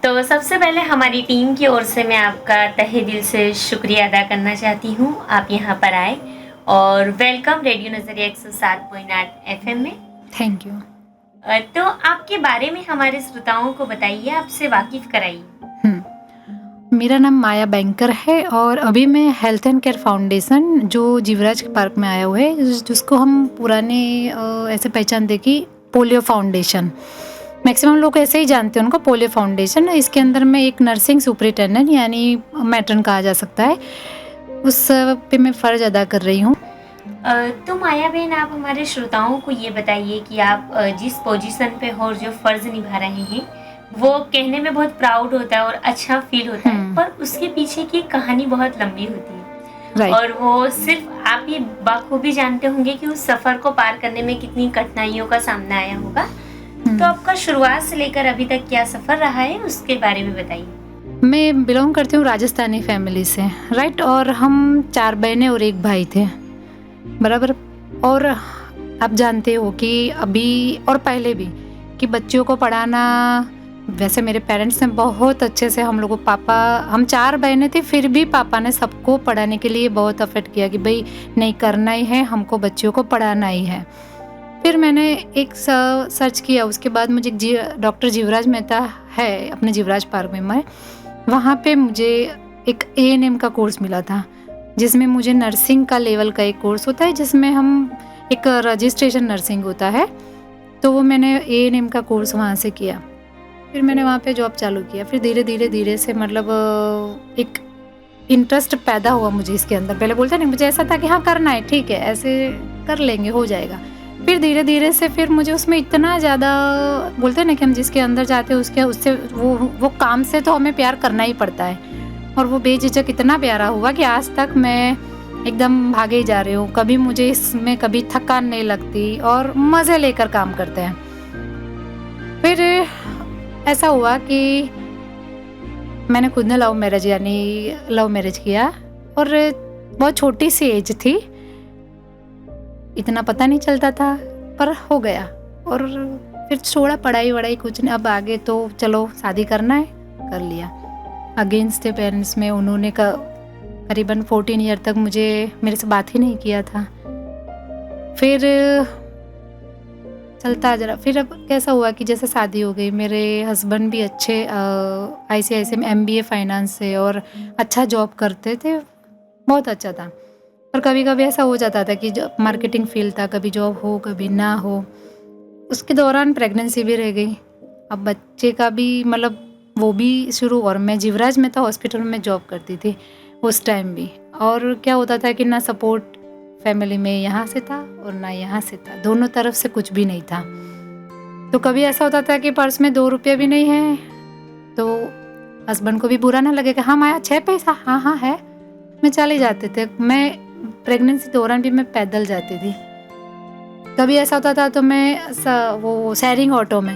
तो सबसे पहले हमारी टीम की ओर से मैं आपका तहे दिल से शुक्रिया अदा करना चाहती हूँ, आप यहाँ पर आए और वेलकम रेडियो नज़रिया 107.8 एफएम में। Thank you. तो आपके बारे में हमारे श्रोताओं को बताइए, आपसे वाकिफ़ कराइए। मेरा नाम माया बैंकर है और अभी मैं हेल्थ एंड केयर फाउंडेशन जो जीवराज पार्क में आया हुआ है, जिसको हम पुराने ऐसे पहचानते कि पोलियो फाउंडेशन, मैक्सिमम लोग ऐसे ही जानते हैं उनको, पोलियो फाउंडेशन। इसके अंदर मैं एक नर्सिंग सुपरिटेंडेंट यानी मैट्रन कहा जा सकता है, उस पे मैं फ़र्ज़ अदा कर रही हूँ। तो माया बहन, आप हमारे श्रोताओं को ये बताइए कि आप जिस पोजीशन पे हो और जो फ़र्ज़ निभा रहे हैं, वो कहने में बहुत प्राउड होता है और अच्छा फील होता है, पर उसके पीछे की कहानी बहुत लंबी होती है। और वो सिर्फ आप ही बाखूबी जानते होंगे कि उस सफ़र को पार करने में कितनी कठिनाइयों का सामना आया होगा। तो आपका शुरुआत से लेकर अभी तक क्या सफ़र रहा है, उसके बारे में बताइए। मैं बिलोंग करती हूँ राजस्थानी फैमिली से, राइट, और हम 4 बहनें और 1 भाई थे, बराबर। और आप जानते हो कि अभी और पहले भी कि बच्चों को पढ़ाना, वैसे मेरे पेरेंट्स ने बहुत अच्छे से हम लोगों, पापा, हम 4 बहनें थी, फिर भी पापा ने सबको पढ़ाने के लिए बहुत एफर्ट किया कि भाई नहीं, करना ही है, हमको बच्चियों को पढ़ाना ही है। फिर मैंने एक सर्च किया, उसके बाद मुझे डॉक्टर जीवराज मेहता है अपने जीवराज पार्क में, वहाँ पे मुझे एक ANM का कोर्स मिला था, जिसमें मुझे नर्सिंग का लेवल का एक कोर्स होता है, जिसमें हम एक रजिस्ट्रेशन नर्सिंग होता है, तो वो मैंने ANM का कोर्स वहाँ से किया। फिर मैंने वहाँ पे जॉब चालू किया। फिर धीरे से मतलब एक इंटरेस्ट पैदा हुआ मुझे इसके अंदर। पहले बोलते नहीं, मुझे ऐसा था कि हाँ करना है, ठीक है, ऐसे कर लेंगे, हो जाएगा। फिर धीरे से फिर मुझे उसमें इतना ज़्यादा, बोलते ना कि हम जिसके अंदर जाते हैं उससे वो काम से तो हमें प्यार करना ही पड़ता है, और वो बेझिझक इतना प्यारा हुआ कि आज तक मैं एकदम भागे ही जा रही हूँ। कभी मुझे इसमें कभी थकान नहीं लगती और मज़े लेकर काम करते हैं। फिर ऐसा हुआ कि मैंने खुद ने लव मैरिज किया, और बहुत छोटी सी एज थी, इतना पता नहीं चलता था, पर हो गया। और फिर छोड़ा, पढ़ाई वढ़ाई कुछ नहीं, अब आगे तो चलो शादी करना है, कर लिया। अगेंस्ट द पेरेंट्स में उन्होंने करीबन 14 ईयर तक मेरे से बात ही नहीं किया था। फिर चलता जरा, फिर अब कैसा हुआ कि जैसे शादी हो गई, मेरे हस्बैंड भी अच्छे ICICI में MBA फाइनेंस से और अच्छा जॉब करते थे, बहुत अच्छा था। और कभी कभी ऐसा हो जाता था कि जो मार्केटिंग फील्ड था, कभी जॉब हो कभी ना हो। उसके दौरान प्रेगनेंसी भी रह गई, अब बच्चे का भी मतलब वो भी शुरू। और मैं जीवराज मेहता हॉस्पिटल में जॉब करती थी उस टाइम भी, और क्या होता था कि ना सपोर्ट फैमिली में यहाँ से था और ना यहाँ से था, दोनों तरफ से कुछ भी नहीं था। तो कभी ऐसा होता था कि पर्स में 2 रुपये भी नहीं है, तो हस्बैंड को भी बुरा ना लगे कि हाँ माया 6 पैसा, हाँ है, मैं चले जाते थे। मैं प्रेगनेंसी दौरान भी मैं पैदल जाती थी। कभी ऐसा होता था तो मैं वो शेयरिंग ऑटो में,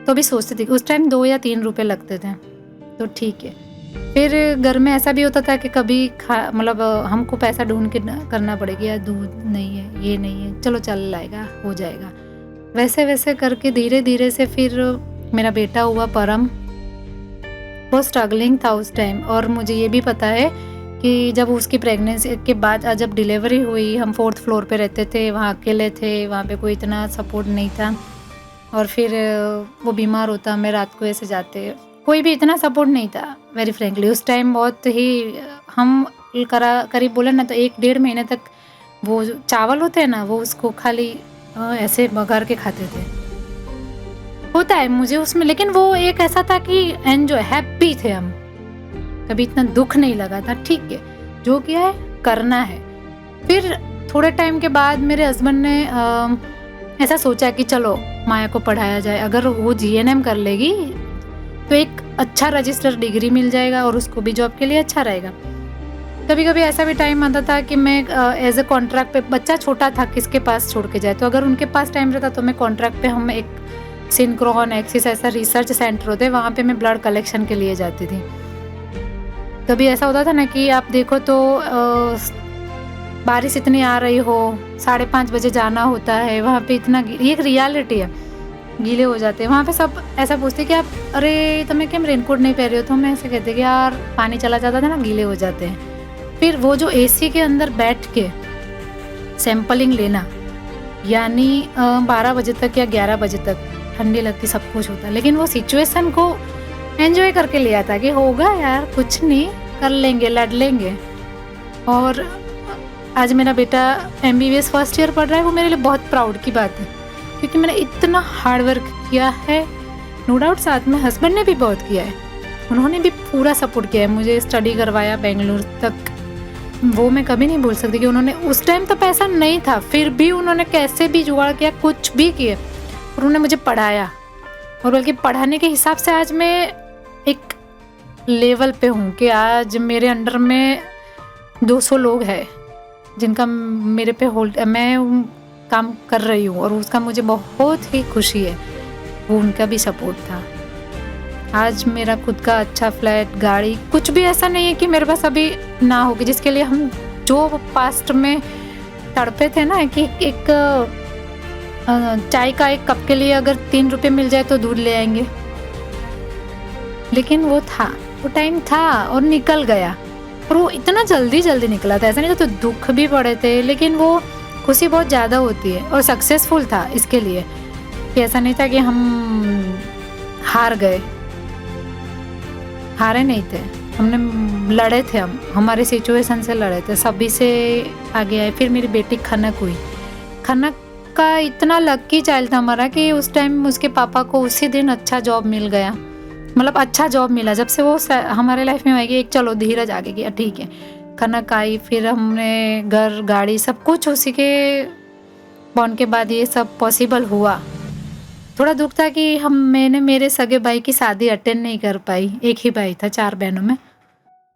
तो भी सोचती थी, उस टाइम 2 या 3 रुपये लगते थे, तो ठीक है। फिर घर में ऐसा भी होता था कि कभी मतलब हमको पैसा ढूंढ के करना पड़ेगा, यार दूध नहीं है, ये नहीं है, चलो चल लाएगा, हो जाएगा। वैसे करके धीरे से फिर मेरा बेटा हुआ परम। बहुत स्ट्रगलिंग था उस टाइम, और मुझे ये भी पता है कि जब उसकी प्रेगनेंसी के बाद जब डिलीवरी हुई, हम 4th फ्लोर पे रहते थे, वहाँ अकेले थे, वहाँ पे कोई इतना सपोर्ट नहीं था। और फिर वो बीमार होता, मैं रात को ऐसे जाते, कोई भी इतना सपोर्ट नहीं था, वेरी फ्रेंकली। उस टाइम बहुत ही हम करीब बोले ना तो 1-1.5 महीने तक वो जो चावल होते हैं ना, वो उसको खाली ऐसे बघार के खाते थे। होता है मुझे उसमें, लेकिन वो एक ऐसा था कि एंजॉय, हैप्पी थे हम, कभी इतना दुख नहीं लगा था, ठीक है जो किया है करना है। फिर थोड़े टाइम के बाद मेरे हस्बैंड ने ऐसा सोचा कि चलो माया को पढ़ाया जाए, अगर वो GNM कर लेगी तो एक अच्छा रजिस्टर डिग्री मिल जाएगा और उसको भी जॉब के लिए अच्छा रहेगा। कभी कभी ऐसा भी टाइम आता था कि मैं एज ए कॉन्ट्रैक्ट पे, बच्चा छोटा था किसके पास छोड़ के जाए, तो अगर उनके पास टाइम रहता तो मैं कॉन्ट्रैक्ट पे, हम एक सिंक्रोन एक्सिस ऐसा रिसर्च सेंटर होते, वहाँ पे मैं ब्लड कलेक्शन के लिए जाती थी। कभी ऐसा होता था ना कि आप देखो तो बारिश इतनी आ रही हो, 5:30 बजे जाना होता है वहाँ पे, इतना, ये एक रियलिटी है। गीले हो जाते हैं। वहाँ पे सब ऐसा पूछते कि आप अरे तुम्हें केम रेनकोट नहीं पहन रहे हो, तो हम ऐसे कहते कि यार पानी चला जाता था ना, गीले हो जाते हैं। फिर वो जो एसी के अंदर बैठ के सैंपलिंग लेना, यानी 12 बजे तक या 11 बजे तक ठंडी लगती, सब कुछ होता, लेकिन वो सिचुएशन को एंजॉय करके लिया था कि होगा यार, कुछ नहीं, कर लेंगे, लड़ लेंगे। और आज मेरा बेटा MBBS फर्स्ट ईयर पढ़ रहा है, वो मेरे लिए बहुत प्राउड की बात है, क्योंकि मैंने इतना हार्ड वर्क किया है। नो डाउट साथ में हस्बैंड ने भी बहुत किया है, उन्होंने भी पूरा सपोर्ट किया है, मुझे स्टडी करवाया बेंगलुरु तक। वो मैं कभी नहीं भूल सकती कि उन्होंने, उस टाइम तो पैसा नहीं था, फिर भी उन्होंने कैसे भी जुगाड़ किया, कुछ भी किए, और उन्होंने मुझे पढ़ाया। और बल्कि पढ़ाने के हिसाब से आज मैं एक लेवल पे हूँ कि आज मेरे अंडर में 200 लोग हैं जिनका मेरे पे होल्ड, मैं काम कर रही हूँ, और उसका मुझे बहुत ही खुशी है। वो उनका भी सपोर्ट था। आज मेरा खुद का अच्छा फ्लैट, गाड़ी, कुछ भी ऐसा नहीं है कि मेरे पास अभी ना होगी, जिसके लिए हम जो पास्ट में तड़पे थे ना कि एक चाय का एक कप के लिए अगर 3 रुपए मिल जाए तो दूध ले आएंगे, लेकिन वो था, वो टाइम था और निकल गया। और वो इतना जल्दी जल्दी निकला था, ऐसा नहीं था, तो दुख भी पड़े थे, लेकिन वो खुशी बहुत ज़्यादा होती है। और सक्सेसफुल था इसके लिए कि ऐसा नहीं था कि हम हार गए, हारे नहीं थे, हमने लड़े थे, हम हमारे सिचुएशन से लड़े थे, सभी से आगे आए। फिर मेरी बेटी खनक हुई। खनक का इतना लकी चाइल्ड था हमारा कि उस टाइम उसके पापा को उसी दिन अच्छा जॉब मिल गया, मतलब अच्छा जॉब मिला। जब से वो हमारे लाइफ में आएगी, एक चलो धीरज आगे की, ठीक है, खनक आई। फिर हमने घर, गाड़ी, सब कुछ उसी के बॉन्ड के बाद ये सब पॉसिबल हुआ। थोड़ा दुख था कि मैंने मेरे सगे भाई की शादी अटेंड नहीं कर पाई। एक ही भाई था 4 बहनों में,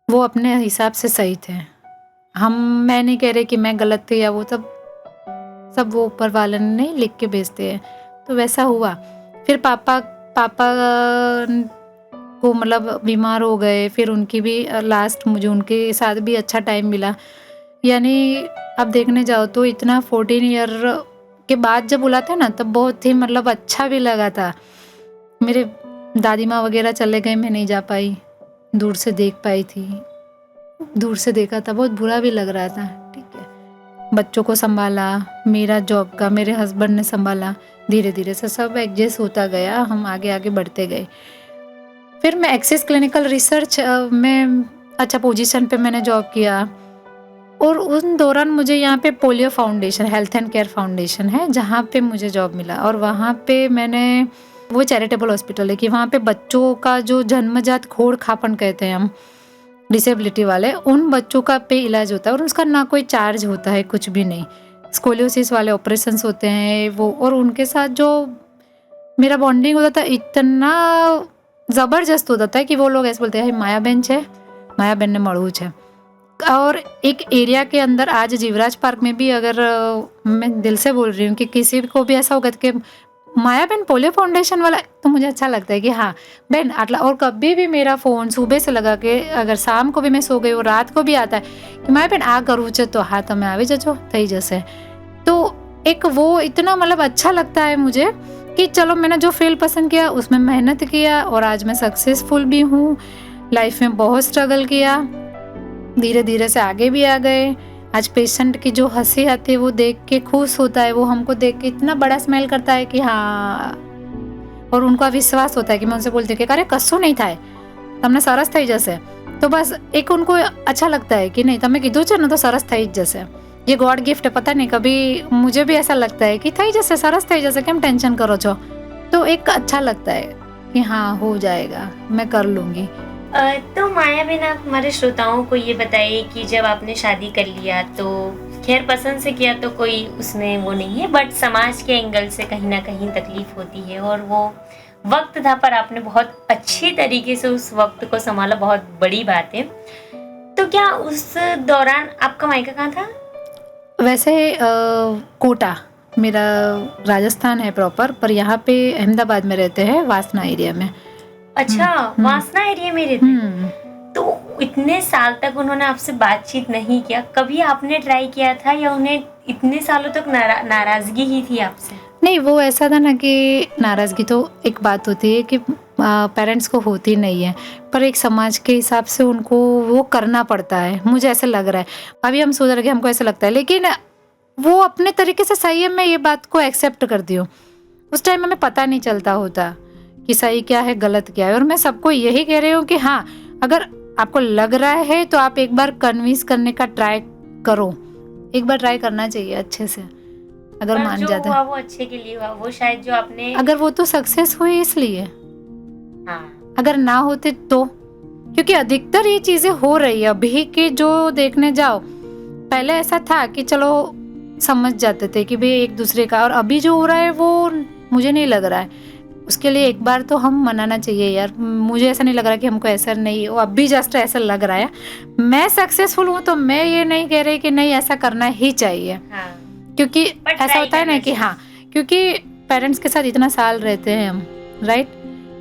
वो अपने हिसाब से सही थे। मैं नहीं कह रही कि मैं गलत थी या वो, सब वो ऊपर वाले ने लिख के भेजते हैं, तो वैसा हुआ। फिर पापा को मतलब बीमार हो गए, फिर उनकी भी लास्ट, मुझे उनके साथ भी अच्छा टाइम मिला। यानी अब देखने जाओ तो इतना 14 ईयर के बाद जब बुलाते हैं ना, तब बहुत ही मतलब अच्छा भी लगा था। मेरे दादी माँ वगैरह चले गए, मैं नहीं जा पाई, दूर से देख पाई थी, दूर से देखा था, बहुत बुरा भी लग रहा था। ठीक है, बच्चों को संभाला, मेरा जॉब का मेरे हस्बैंड ने संभाला, धीरे धीरे से सब एडजस्ट होता गया, हम आगे आगे बढ़ते गए। फिर मैं एक्सिस क्लिनिकल रिसर्च में अच्छा पोजीशन पे मैंने जॉब किया, और उन दौरान मुझे यहाँ पे polio foundation, health and care foundation है, जहाँ पे मुझे जॉब मिला। और वहाँ पे मैंने, वो चैरिटेबल हॉस्पिटल है कि वहाँ पे बच्चों का जो जन्मजात खोड़ खापन कहते हैं हम, डिसेबिलिटी वाले, उन बच्चों का पे इलाज होता है, और उसका ना कोई चार्ज होता है, कुछ भी नहीं। स्कोलियोसिस वाले ऑपरेशंस होते हैं वो, और उनके साथ जो मेरा बॉन्डिंग होता था इतना ज़बरदस्त होता था कि वो लोग ऐसे बोलते हैं माया बहन है, माया बहन ने मड़ूच है। और एक एरिया के अंदर आज जीवराज पार्क में भी, अगर मैं दिल से बोल रही हूँ कि किसी को भी ऐसा होगा कि माया बहन पोलियो फाउंडेशन वाला, तो मुझे अच्छा लगता है कि हाँ बहन आटला। और कभी भी मेरा फ़ोन सुबह से लगा के, अगर शाम को भी मैं सो गई और रात को भी आता है कि माया बहन आ करूँ तो हाँ તમે આવી જજો થઈ જશે। तो एक वो इतना मतलब अच्छा लगता है मुझे कि चलो मैंने जो फील्ड पसंद किया उसमें मेहनत किया, और आज मैं सक्सेसफुल भी हूँ। लाइफ में बहुत स्ट्रगल किया, धीरे धीरे से आगे भी आ गए। आज पेशेंट की जो हंसी आती है वो देख के खुश होता है, वो हमको देख के इतना बड़ा स्माइल करता है कि हाँ, और उनका विश्वास होता है कि मैं उनसे बोलती हूँ कि अरे कશું नहीं થાય, તમને સરસ થઈ જશે। तो बस एक उनको अच्छा लगता है कि नहीं તમે કીધું છે ને તો સરસ થઈ જ જશે। ये गॉड गिफ्ट है, पता नहीं, कभी मुझे भी ऐसा लगता है कि થઈ જશે, સરસ થઈ જશે, કેમ टेंशन करो છો। तो एक अच्छा लगता है कि हाँ हो जाएगा, मैं कर लूँगी। तो माया बहन, आप हमारे श्रोताओं को ये बताइए कि जब आपने शादी कर लिया तो खैर पसंद से किया तो कोई उसमें वो नहीं है, बट समाज के एंगल से कहीं ना कहीं तकलीफ होती है, और वो वक्त था, पर आपने बहुत अच्छी तरीके से उस वक्त को संभाला, बहुत बड़ी बात है। तो क्या उस दौरान आपका मायका कहाँ था? वैसे कोटा मेरा राजस्थान है प्रॉपर, पर यहाँ पे अहमदाबाद में रहते हैं, वासना एरिया में। अच्छा, वासना एरिया में रहते। तो इतने साल तक उन्होंने आपसे बातचीत नहीं किया, कभी आपने ट्राई किया था, या उन्हें इतने सालों तक नाराजगी ही थी आपसे? नहीं, वो ऐसा था ना कि नाराज़गी तो एक बात होती है कि पेरेंट्स को होती नहीं है, पर एक समाज के हिसाब से उनको वो करना पड़ता है, मुझे ऐसा लग रहा है। अभी हम सुधर गए, हमको ऐसा लगता है, लेकिन वो अपने तरीके से सही है, मैं ये बात को एक्सेप्ट करती हूँ। उस टाइम हमें पता नहीं चलता होता कि सही क्या है, गलत क्या है, और मैं सबको यही कह रही हूँ कि हाँ, अगर आपको लग रहा है तो आप एक बार कन्विंस करने का ट्राई करो। एक बार ट्राई करना चाहिए अच्छे से, अगर पर मान जो जाता हुआ है। वो अच्छे के लिए हुआ, वो शायद जो आपने अगर वो तो सक्सेस हुई इसलिए, हाँ अगर ना होते तो, क्योंकि अधिकतर ये चीजें हो रही है अभी के जो देखने जाओ। पहले ऐसा था कि चलो समझ जाते थे कि भाई एक दूसरे का, और अभी जो हो रहा है वो मुझे नहीं लग रहा है। उसके लिए एक बार तो हम मनाना चाहिए यार। मुझे ऐसा नहीं लग रहा कि हमको ऐसा नहीं हो, अभी जस्ट ऐसा लग रहा है। मैं सक्सेसफुल हूँ तो मैं ये नहीं कह रही कि नहीं ऐसा करना ही चाहिए, हाँ क्योंकि पर ऐसा ट्राई होता है ना करना कि चाहिए। हाँ, क्योंकि पेरेंट्स के साथ इतना साल रहते हैं हम, राइट,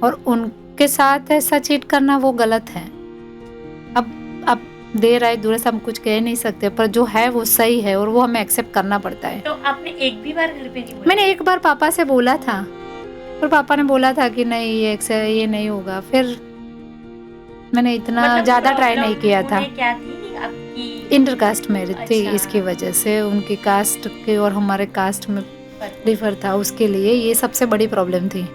और उनके साथ ऐसा चीट करना वो गलत है। अब देर आए दुरुस्त हम कुछ कह नहीं सकते, पर जो है वो सही है और वो हमें एक्सेप्ट करना पड़ता है। तो आपने एक भी बार घर पे नहीं बोला? मैंने एक बार पापा से बोला था, पर पापा ने बोला था कि नहीं ये नहीं होगा। फिर मैंने इतना मतलब ज़्यादा ट्राई नहीं किया था। उन्हें क्या थी आपकी? इंटर कास्ट मैरिज थी, अच्छा। इसकी वजह से उनकी कास्ट के और हमारे कास्ट में डिफर था, उसके लिए ये सबसे बड़ी प्रॉब्लम थी।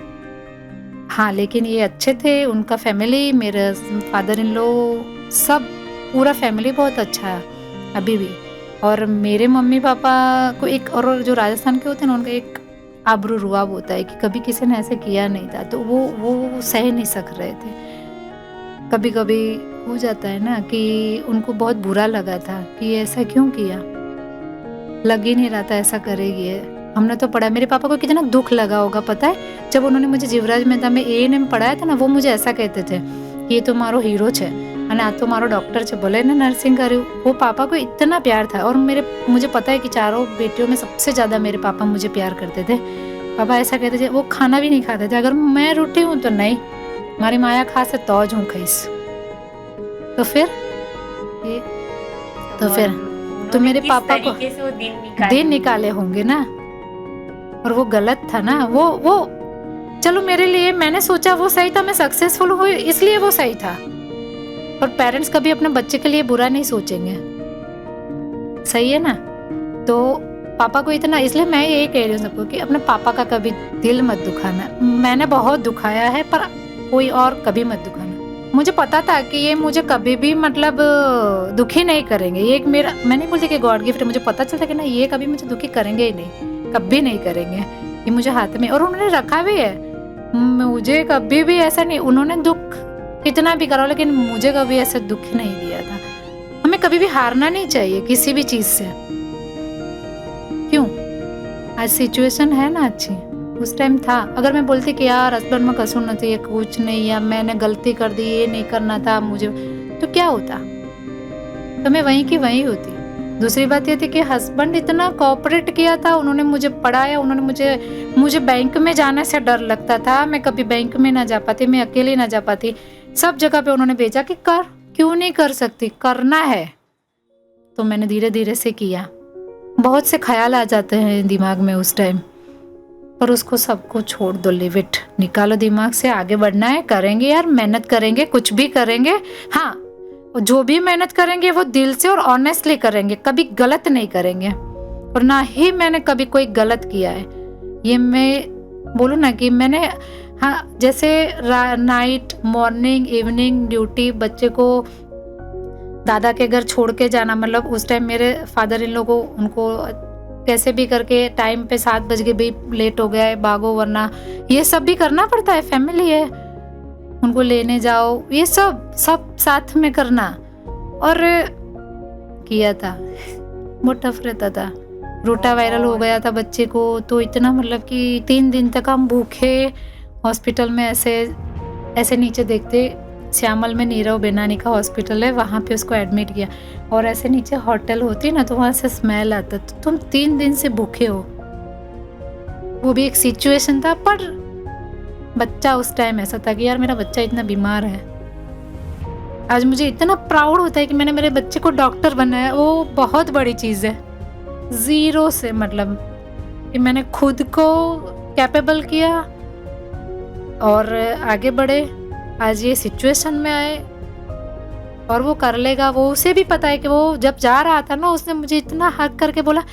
हाँ, लेकिन ये अच्छे थे, उनका फैमिली, मेरे फादर इन लॉ, सब पूरा फैमिली बहुत अच्छा है अभी भी। और मेरे मम्मी पापा को एक, और जो राजस्थान के होते हैं ना, उनका एक आबरू रुआब होता है कि कभी किसी ने ऐसे किया नहीं था, तो वो सह नहीं सक रहे थे। कभी कभी हो जाता है ना कि उनको बहुत बुरा लगा था कि ऐसा क्यों किया, लग ही नहीं रहा था ऐसा करेगी ये। हमने तो पढ़ा, मेरे पापा को कितना दुख लगा होगा पता है, जब उन्होंने मुझे जीवराज मेहता में A&M पढ़ाया था ना, वो मुझे ऐसा कहते थे कि ये तो मारो हीरो छे અને આ તો મારો ડોક્ટર છે, ભલે ને नर्सिंग કર્યું। वो पापा को इतना प्यार था, और मुझे पता है कि चारों बेटियों में सबसे ज़्यादा मेरे पापा मुझे प्यार करते थे। पापा ऐसा कहते थे, वो खाना भी नहीं खाते थे, अगर मैं रूठी हूँ तो नहीं, मारी माया खासे तो ज हूँ खाईस। तो फिर तो मेरे पापा को तरीके से वो दिन निकाले होंगे ना, और वो गलत था ना। वो चलो मेरे लिए, मैंने सोचा वो सही था, मैं सक्सेसफुल हुई इसलिए वो सही था। पर पेरेंट्स कभी अपने बच्चे के लिए बुरा नहीं सोचेंगे, सही है ना। तो पापा को इतना, इसलिए मैं यही कह रही हूँ सबको कि अपने पापा का कभी दिल मत दुखाना। मैंने बहुत दुखाया है, पर कोई और कभी मत दुखाना। मुझे पता था कि ये मुझे कभी भी मतलब दुखी नहीं करेंगे। ये एक मेरा, मैं नहीं बोलती कि गॉड गिफ्ट है, मुझे पता चलता कि ना ये कभी मुझे दुखी करेंगे ही नहीं, कभी नहीं करेंगे। ये मुझे हाथ में, और उन्होंने रखा भी है। मुझे कभी भी ऐसा नहीं, उन्होंने दुख कितना भी करो, लेकिन मुझे कभी ऐसा दुख नहीं दिया था। हमें कभी भी हारना नहीं चाहिए किसी भी चीज से। क्यों, आज सिचुएशन है ना अच्छी, उस टाइम था। अगर मैं बोलती कि यार हस्बैंड में कसूर नहीं है, कुछ नहीं, या मैंने गलती कर दी, ये नहीं करना था मुझे, तो क्या होता, तो मैं वहीं की वहीं होती। दूसरी बात ये थी कि हस्बैंड इतना कोऑपरेट किया था, उन्होंने मुझे पढ़ाया, उन्होंने मुझे बैंक में जाने से डर लगता था, मैं कभी बैंक में ना जा पाती, मैं अकेली ना जा पाती। सब जगह पे उन्होंने भेजा कि कर, क्यों नहीं कर सकती, करना है। तो मैंने धीरे धीरे से किया। बहुत से ख्याल आ जाते हैं दिमाग में उस टाइम, पर उसको सबको छोड़ दो, लिव इट, निकालो दिमाग से। आगे बढ़ना है, करेंगे यार, मेहनत करेंगे, कुछ भी करेंगे। हाँ, जो भी मेहनत करेंगे वो दिल से और ऑनेस्टली करेंगे, कभी गलत नहीं करेंगे। और ना ही मैंने कभी कोई गलत किया है। ये मैं बोलूँ ना कि मैंने, हाँ, जैसे नाइट, मॉर्निंग, इवनिंग ड्यूटी, बच्चे को दादा के घर छोड़ के जाना, मतलब उस टाइम मेरे फादर इन लोगों को, उनको कैसे भी करके टाइम पे 7 बज के भी लेट हो गया है, भागो, वरना ये सब भी करना पड़ता है, फैमिली है, उनको लेने जाओ, ये सब साथ में करना। और किया था, बहुत टफ रहता था। रोटा वायरल हो गया था बच्चे को, तो इतना मतलब कि 3 दिन तक हम भूखे हॉस्पिटल में ऐसे नीचे देखते, श्यामल में नीरव बेनानी का हॉस्पिटल है, वहाँ पे उसको एडमिट किया, और ऐसे नीचे होटल होती ना, तो वहाँ से स्मेल आता, तो तुम 3 दिन से भूखे हो। वो भी एक सिचुएशन था, पर बच्चा उस टाइम ऐसा था कि यार मेरा बच्चा इतना बीमार है। आज मुझे इतना प्राउड होता है कि मैंने मेरे बच्चे को डॉक्टर बनाया, वो बहुत बड़ी चीज़ है। 0 से, मतलब कि मैंने खुद को कैपेबल किया और आगे बढ़े, आज ये सिचुएशन में आए और वो कर लेगा। वो उसे भी पता है कि वो जब जा रहा था ना, उसने मुझे इतना हक करके बोला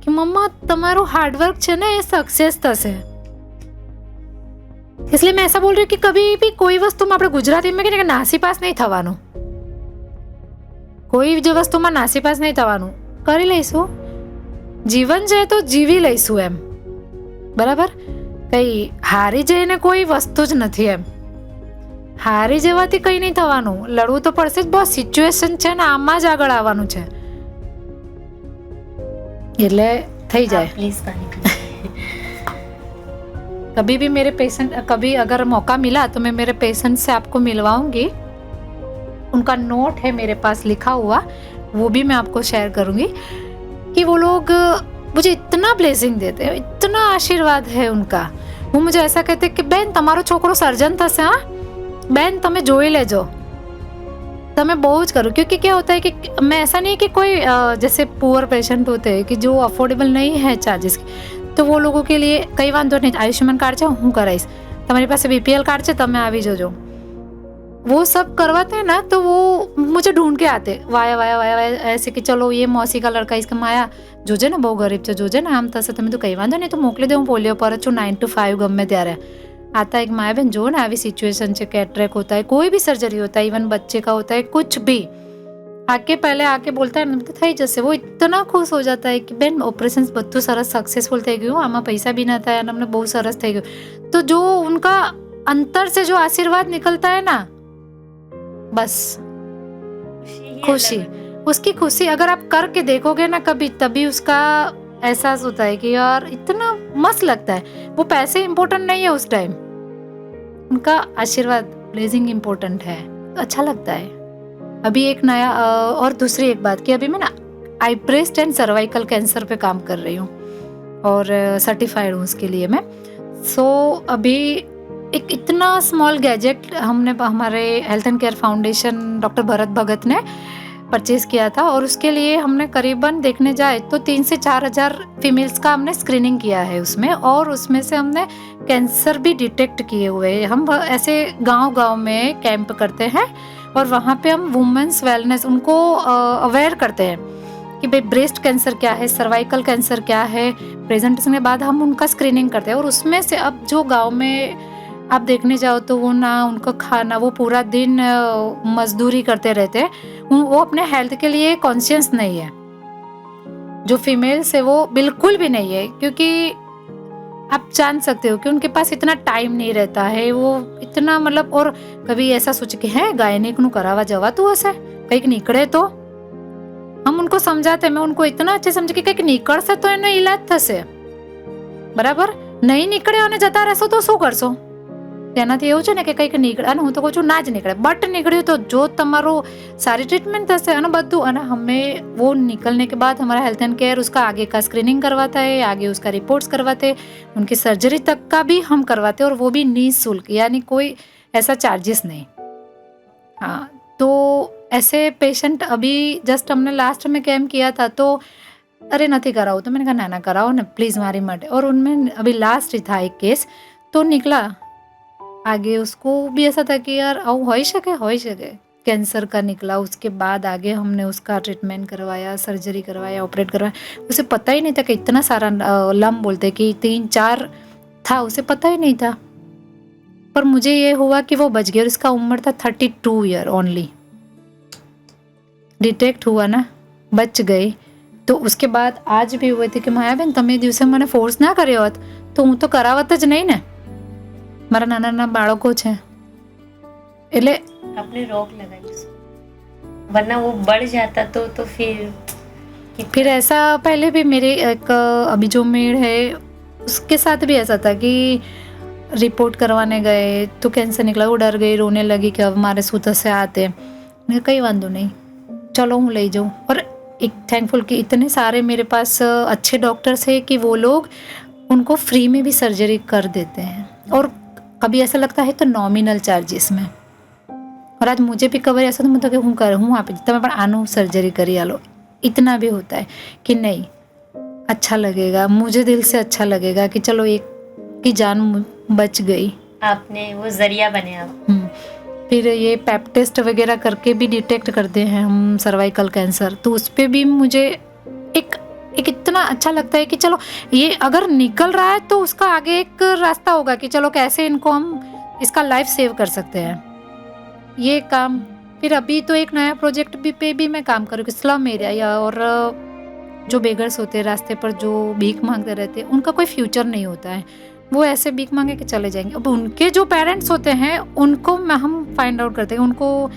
कि मम्मा તમારો हार्डवर्क છે ને એ સક્સેસ થશે। इसलिए मैं ऐसा बोल रही हूँ कि कभी भी कोई वस्तुમાં આપણે ગુજરાતીમાં કહીએ કે નાસીપાસ નહીં થવાનું, કોઈ જ વસ્તુમાં નાસીપાસ નહીં થવાનું, કરી લઈશું, જીવન છે તો જીવી લઈશું એમ, બરાબર? કઈ હારી જઈને કોઈ વસ્તુ જ નથી એમ, હારી જવાથી કંઈ નહીં થવાનું, લડવું તો પડશે જ, બસ સિચ્યુએશન છે ને આમાં જ આગળ આવવાનું છે એટલે થઈ જાય। प्लीज पानी कभी भी मेरे पेशेंट, कभी अगर मौका मिला तो मैं मेरे पेशेंट से आपको मिलवाऊंगी, उनका नोट है मेरे पास लिखा हुआ, वो भी मैं आपको शेयर करूंगी कि वो लोग मुझे इतना ब्लेसिंग देते हैं, इतना आशीर्वाद है उनका। वो मुझे ऐसा कहते कि બેન તમારો છોકરો સર્જન થશે, હા બેન તમે જોઈ લેજો, તમે બહુ જ करो। क्योंकि क्या होता है कि मैं ऐसा नहीं कि कोई जैसे पुअर पेशेंट होते हैं कि जो अफोर्डेबल नहीं है चार्जेस की, तो वो लोगों के लिए કઈ વાંધો નહીં, આયુષ્યમાન કાર્ડ છે હું કરાવીશ, તમારી પાસે बीपीएल कार्ड છે તમે આવી જજો, वो सब करवाते हैं ना। तो वो मुझे ढूंढ के आते वाया वाया वाया वाया ऐसे कि चलो ये मौसी का लड़का इसका माया જોજે ને બહુ ગરીબ છે, જોજે ને આમ થશે, તમે તો કઈ વાંધો નહીં, તો મોકલી દે, હું પોલિયો પર છું 9 to 5 ગમે ત્યારે आता है। एक माया बहन जो ना अभी सिचुएशन से कैटरेक होता है, कोई भी सर्जरी होता है, इवन बच्चे का होता है, कुछ भी आके पहले आके बोलता है ना થઈ જશે, वो इतना खुश हो जाता है कि બેન ઓપરેશન બધું સરસ सक्सेसफुल થઈ ગયું, આમાં પૈસા भी ना था, અમને બહુ સરસ થઈ ગયું। तो जो उनका अंतर से जो आशीर्वाद निकलता है ना, बस खुशी, उसकी खुशी अगर आप करके देखोगे ना कभी, तभी उसका एहसास होता है कि यार इतना मस्त लगता है। वो पैसे इम्पोर्टेंट नहीं है उस टाइम, उनका आशीर्वाद ब्लेसिंग इम्पोर्टेंट है, अच्छा लगता है। अभी एक नया और दूसरी एक बात कि अभी मैं ना आई ब्रेस्ट एंड सर्वाइकल कैंसर पे काम कर रही हूँ और सर्टिफाइड हूँ उसके लिए मैं। सो अभी एक इतना स्मॉल गैजेट हमने हमारे health and care foundation doctor Bharat Bhagat ने परचेज़ किया था, और उसके लिए हमने करीबन देखने जाए तो 3 से 4 हज़ार फीमेल्स का हमने स्क्रीनिंग किया है उसमें, और उसमें से हमने कैंसर भी डिटेक्ट किए हुए हैं। हम ऐसे गांव-गांव में कैंप करते हैं और वहाँ पे हम वुमेन्स वेलनेस उनको अवेयर करते हैं कि भाई ब्रेस्ट कैंसर क्या है, सर्वाइकल कैंसर क्या है, प्रेजेंटेशन के बाद हम उनका स्क्रीनिंग करते हैं। और उसमें से अब जो गाँव में आप देखने जाओ तो वो ना उनका खाना, वो पूरा दिन मजदूरी करते रहते हैं, वो अपने हेल्थ के लिए कॉन्शियस नहीं है। जो फीमेल्स है वो बिल्कुल भी नहीं है, क्योंकि आप जान सकते हो कि उनके पास इतना टाइम नहीं रहता है, वो इतना मतलब। और कभी ऐसा सोच के है गायनिक नु करावा जवा तू हसे કંઈક નીકળે તો हम उनको समझाते, मैं उनको इतना अच्छे समझे कि કંઈક નીકળશે તો એનો ઈલાજ થશે, બરાબર? નહીં નીકળે અને જતા રહેશો તો શું કરશો? તેનાથી એવું છે ને કે કંઈક નીકળે, અને હું તો કહું છું ના જ નીકળે, બટ નીકળ્યું તો જો તમારું સારી ટ્રીટમેન્ટ થશે અને બધું, અને हमें वो निकलने के बाद हमारा हेल्थ एंड केयर उसका आगे का स्क्रीनिंग करवाता है, आगे उसका रिपोर्ट्स करवाते, उनकी सर्जरी तक का भी हम करवाते, और वो भी निःशुल्क, यानी कोई ऐसा चार्जेस नहीं। हाँ, तो ऐसे पेशेंट अभी जस्ट हमने लास्ट में कैम्प किया था, तो अरे नहीं कराओ, तो मैंने कहा ना ना कराओ ना प्लीज़ मारी माटे। और उनमें अभी लास्ट ही था एक केस, तो निकला आगे, उसको भी ऐसा था कि यार हो सके कैंसर का निकला। उसके बाद आगे हमने उसका ट्रीटमेंट करवाया, सर्जरी करवाया, ऑपरेट करवाया। उसे पता ही नहीं था कि इतना सारा लम बोलते कि 3-4 था, उसे पता ही नहीं था। पर मुझे ये हुआ कि वो बच गया, और उसका उम्र था 32 ईयर ओनली। डिटेक्ट हुआ ना, बच गई। तो उसके बाद आज भी हुए थे कि माया बेन તમે દિવસે મને ફોર્સ ના કર્યો હોત તો હું તો કરાવત જ નહીં ને, મારા નાના નાના બાળકો છે એટલે आपने रोक लगाई उसको, वरना वो बढ़ जाता तो फिर ऐसा पहले भी मेरे एक अभी जो मेड है उसके साथ भी ऐसा था कि रिपोर्ट करवाने गए तो कैंसर निकला, वो डर गई, रोने लगी कि अब हमारे सूत से आते। मैं कहीं वांधो नहीं, चलो हूँ ले जाऊँ। और एक थैंकफुल कि इतने सारे मेरे पास अच्छे डॉक्टर्स हैं कि वो लोग उनको फ्री में भी सर्जरी कर देते हैं, और कभी ऐसा लगता है तो नॉमिनल चार्जेस में। और आज मुझे भी खबर ऐसा तो मतलब कि हूँ आप તમે પણ આનું સર્જરી કરી આલો, इतना भी होता है कि नहीं अच्छा लगेगा, मुझे दिल से अच्छा लगेगा कि चलो एक की जान बच गई। आपने वो ज़रिया बने आप। फिर ये पैप टेस्ट वगैरह करके भी डिटेक्ट करते हैं हम सर्वाइकल कैंसर, तो उस पे भी मुझे एक एक इतना अच्छा लगता है कि चलो ये अगर निकल रहा है तो उसका आगे एक रास्ता होगा कि चलो कैसे इनको हम इसका लाइफ सेव कर सकते हैं। ये काम फिर अभी तो एक नया प्रोजेक्ट भी पे भी मैं काम करूँगी, स्लम एरिया या और जो बेगर्स होते हैं रास्ते पर जो भीख मांगते रहते हैं, उनका कोई फ्यूचर नहीं होता है, वो ऐसे भीख मांगे के चले जाएंगे। अब उनके जो पेरेंट्स होते हैं उनको हम फाइंड आउट करते हैं, उनको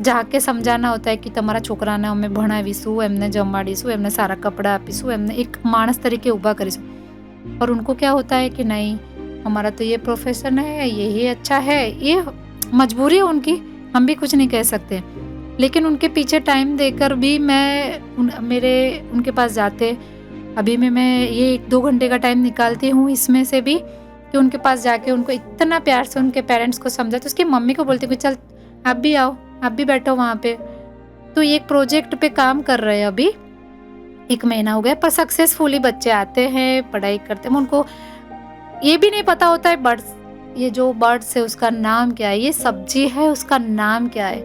जाके समझाना होता है कि તમારા છોકરાને અમે ભણાવીશું, એમને જમાડીશું, એમને સારા કપડા આપીશું, એમને એક માણસ તરીકે ઊભા કરીશું। और उनको क्या होता है कि नहीं हमारा तो ये प्रोफेशन है, यही अच्छा है, ये मजबूरी है उनकी, हम भी कुछ नहीं कह सकते। लेकिन उनके पीछे टाइम देकर भी उनके पास जाते अभी में मैं ये 1-2 घंटे का टाइम निकालती हूँ इसमें से भी कि उनके पास जाके उनको इतना प्यार से उनके पेरेंट्स को समझा, तो उसकी मम्मी को बोलती हूँ चल आप भी आओ, आप भी बैठो वहाँ पे। तो एक प्रोजेक्ट पे काम कर रहे हैं अभी 1 महीना हो गया, पर सक्सेसफुली बच्चे आते हैं, पढ़ाई करते हैं। उनको ये भी नहीं पता होता है बर्ड्स, ये जो बर्ड्स है उसका नाम क्या है, ये सब्जी है उसका नाम क्या है,